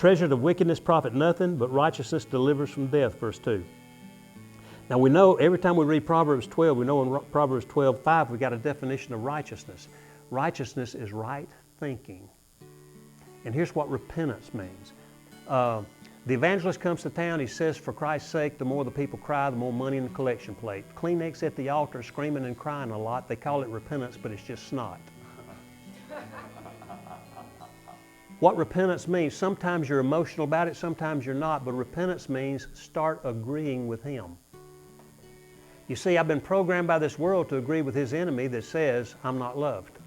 treasures of wickedness profit nothing, but righteousness delivers from death, verse 2. Now we know every time we read Proverbs 12, we know in Proverbs 12:5 we got a definition of righteousness. Righteousness is right thinking. And here's what repentance means. The evangelist comes to town, he says, for Christ's sake, the more the people cry, the more money in the collection plate. Kleenex at the altar, screaming and crying a lot. They call it repentance, but it's just snot. What repentance means, sometimes you're emotional about it, sometimes you're not, but repentance means start agreeing with Him. You see, I've been programmed by this world to agree with His enemy that says, I'm not loved.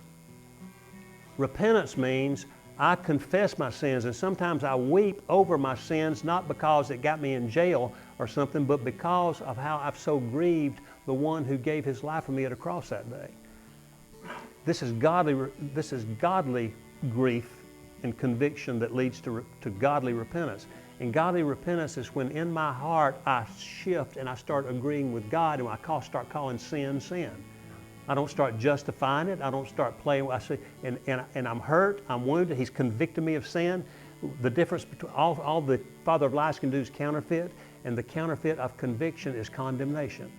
Repentance means I confess my sins, and sometimes I weep over my sins, not because it got me in jail or something, but because of how I've so grieved the one who gave His life for me at a cross that day. This is godly grief and conviction that leads to godly repentance. And godly repentance is when in my heart I shift and I start agreeing with God, and I start calling sin, sin. I don't start justifying it. I don't start playing. I say, and I'm hurt, I'm wounded. He's convicted me of sin. The difference between all the father of lies can do is counterfeit, and the counterfeit of conviction is condemnation.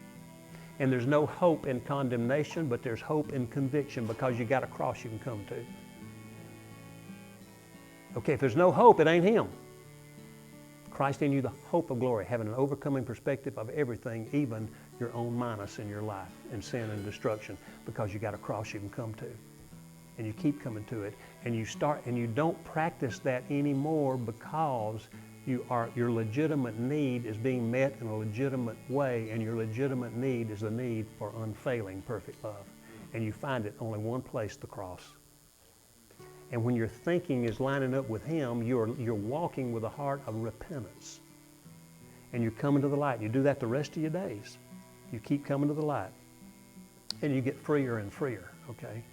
And there's no hope in condemnation, but there's hope in conviction, because you got a cross you can come to. Okay, if there's no hope, it ain't Him. Christ in you, the hope of glory, having an overcoming perspective of everything, even your own minus in your life, and sin and destruction, because you got a cross you can come to. And you keep coming to it, and you don't practice that anymore, because your legitimate need is being met in a legitimate way, and your legitimate need is the need for unfailing perfect love. And you find it only one place, the cross. And when your thinking is lining up with Him, you're walking with a heart of repentance. And you're coming to the light. You do that the rest of your days. You keep coming to the light. And you get freer and freer, okay?